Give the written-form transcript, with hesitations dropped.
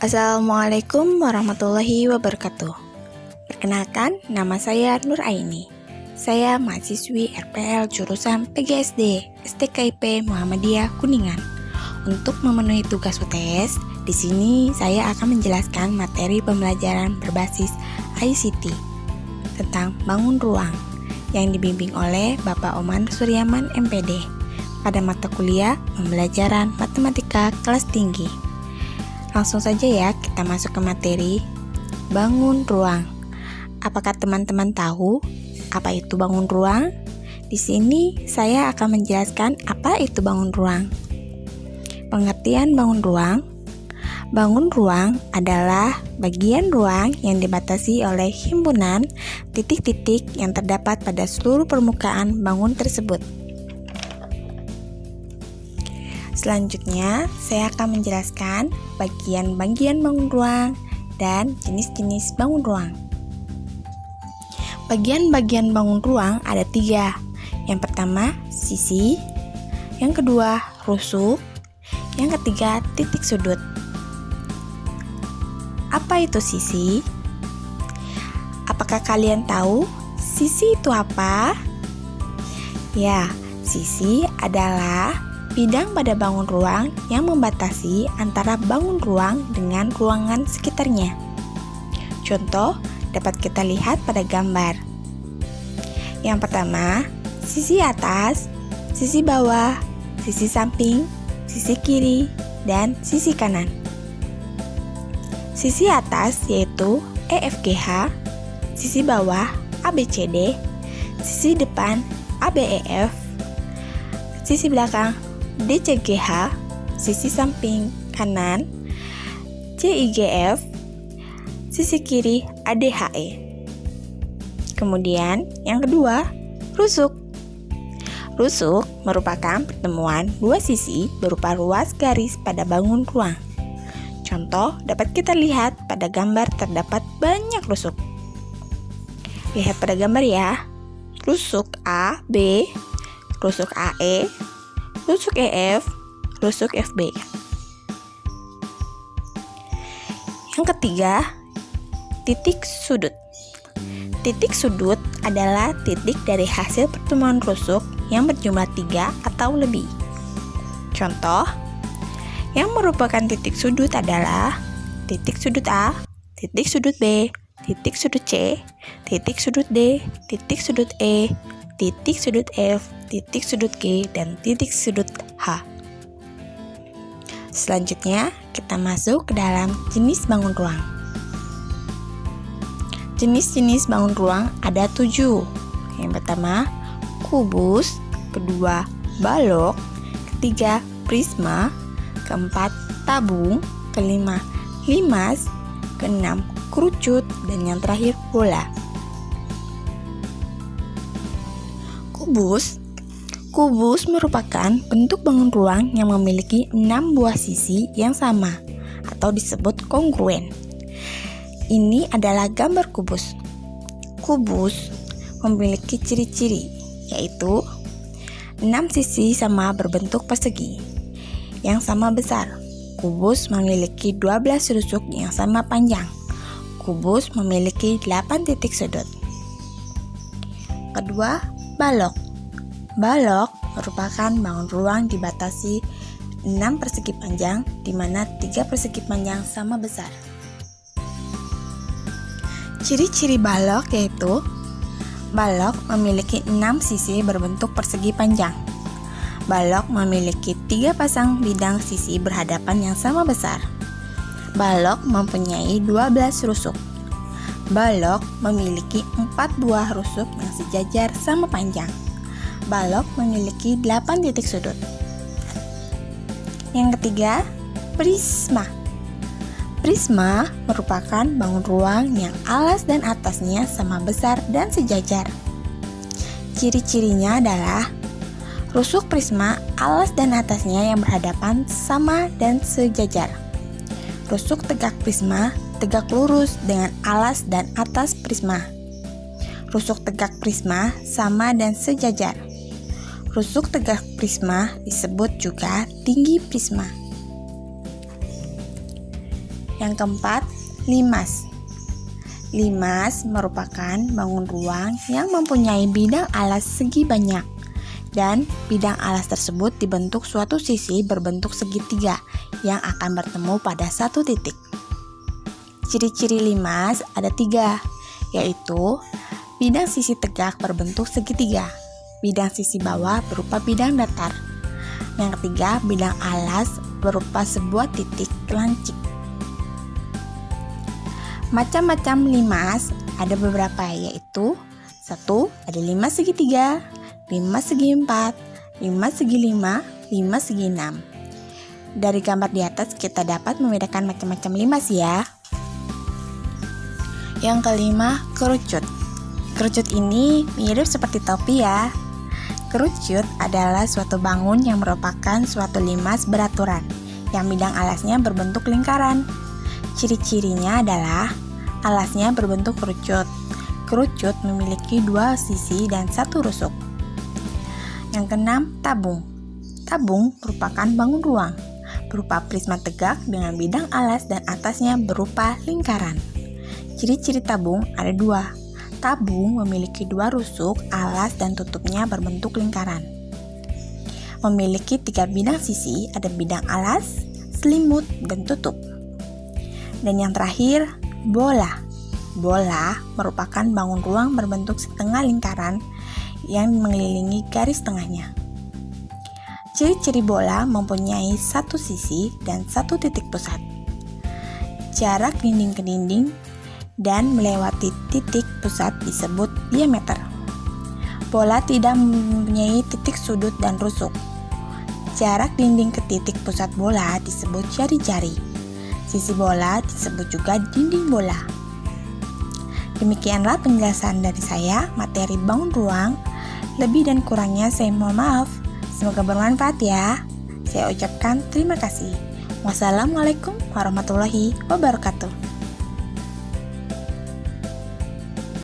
Assalamualaikum warahmatullahi wabarakatuh. Perkenalkan, nama saya Nur Aini. Saya mahasiswi RPL jurusan PGSD STKIP Muhammadiyah Kuningan. Untuk memenuhi tugas UTS, di sini saya akan menjelaskan materi pembelajaran berbasis ICT tentang bangun ruang yang dibimbing oleh Bapak Oman Suryaman MPD pada mata kuliah pembelajaran matematika kelas tinggi. Langsung saja ya kita masuk ke materi bangun ruang. Apakah teman-teman tahu apa itu bangun ruang? Di sini saya akan menjelaskan apa itu bangun ruang. Pengertian bangun ruang. Bangun ruang adalah bagian ruang yang dibatasi oleh himpunan titik-titik yang terdapat pada seluruh permukaan bangun tersebut. Selanjutnya, saya akan menjelaskan bagian-bagian bangun ruang dan jenis-jenis bangun ruang. Bagian-bagian bangun ruang ada 3. Yang pertama, sisi. Yang kedua, rusuk. Yang ketiga, titik sudut. Apa itu sisi? Apakah kalian tahu sisi itu apa? Ya, sisi adalah bidang pada bangun ruang yang membatasi antara bangun ruang dengan ruangan sekitarnya. Contoh dapat kita lihat pada gambar. Yang pertama, sisi atas, sisi bawah, sisi samping, sisi kiri, dan sisi kanan. Sisi atas yaitu EFGH, sisi bawah ABCD, sisi depan ABEF, sisi belakang DCGH, sisi samping kanan CIGF, sisi kiri ADHE. Kemudian yang kedua, rusuk. Rusuk merupakan pertemuan dua sisi berupa ruas garis pada bangun ruang. Contoh dapat kita lihat pada gambar terdapat banyak rusuk. Lihat pada gambar ya. Rusuk A, B, rusuk AE, rusuk EF, rusuk FB. Yang ketiga, titik sudut. Titik sudut adalah titik dari hasil pertemuan rusuk yang berjumlah 3 atau lebih. Contoh, yang merupakan titik sudut adalah titik sudut A, titik sudut B, titik sudut C, titik sudut D, titik sudut E, titik sudut F, titik sudut G, dan titik sudut H. Selanjutnya, kita masuk ke dalam jenis bangun ruang. Jenis-jenis bangun ruang ada 7. Yang pertama, kubus. Kedua, balok. Ketiga, prisma. Keempat, tabung. Kelima, limas. Keenam, kerucut. Dan yang terakhir, bola. Kubus merupakan bentuk bangun ruang yang memiliki 6 buah sisi yang sama atau disebut kongruen. Ini adalah gambar kubus. Kubus memiliki ciri-ciri, yaitu 6 sisi sama berbentuk persegi yang sama besar. Kubus memiliki 12 rusuk yang sama panjang. Kubus memiliki 8 titik sudut. Kedua, balok. Balok merupakan bangun ruang dibatasi 6 persegi panjang, di mana 3 persegi panjang sama besar. Ciri-ciri balok yaitu balok memiliki 6 sisi berbentuk persegi panjang. Balok memiliki 3 pasang bidang sisi berhadapan yang sama besar. Balok mempunyai 12 rusuk. Balok memiliki 4 buah rusuk yang sejajar sama panjang. Balok memiliki 8 titik sudut. Yang ketiga, prisma. Prisma merupakan bangun ruang yang alas dan atasnya sama besar dan sejajar. Ciri-cirinya adalah rusuk prisma alas dan atasnya yang berhadapan sama dan sejajar. Rusuk tegak prisma tegak lurus dengan alas dan atas prisma. Rusuk tegak prisma sama dan sejajar. Rusuk tegak prisma disebut juga tinggi prisma. Yang keempat, limas. Limas merupakan bangun ruang yang mempunyai bidang alas segi banyak, dan bidang alas tersebut dibentuk suatu sisi berbentuk segitiga yang akan bertemu pada satu titik. Ciri-ciri limas ada 3, yaitu bidang sisi tegak berbentuk segitiga, bidang sisi bawah berupa bidang datar. Yang ketiga, bidang alas berupa sebuah titik lancip. Macam-macam limas ada beberapa, yaitu 1. Ada limas segitiga, limas segi 4, limas segi 5, limas segi 6. Dari gambar di atas kita dapat membedakan macam-macam limas ya. Yang kelima, kerucut. Kerucut ini mirip seperti topi ya. Kerucut adalah suatu bangun yang merupakan suatu limas beraturan yang bidang alasnya berbentuk lingkaran. Ciri-cirinya adalah alasnya berbentuk kerucut. Kerucut memiliki 2 sisi dan 1 rusuk. Yang keenam, tabung. Tabung merupakan bangun ruang berupa prisma tegak dengan bidang alas dan atasnya berupa lingkaran. Ciri-ciri tabung ada 2. Tabung memiliki 2 rusuk, alas dan tutupnya berbentuk lingkaran. Memiliki 3 bidang sisi, ada bidang alas, selimut, dan tutup. Dan yang terakhir, bola. Bola merupakan bangun ruang berbentuk setengah lingkaran yang mengelilingi garis tengahnya. Ciri-ciri bola mempunyai 1 sisi dan 1 titik pusat. Jarak dinding ke dinding dan melewati titik pusat disebut diameter. Bola tidak mempunyai titik sudut dan rusuk. Jarak dinding ke titik pusat bola disebut jari-jari. Sisi bola disebut juga dinding bola. Demikianlah penjelasan dari saya materi bangun ruang. Lebih dan kurangnya saya mohon maaf. Semoga bermanfaat ya. Saya ucapkan terima kasih. Wassalamualaikum warahmatullahi wabarakatuh.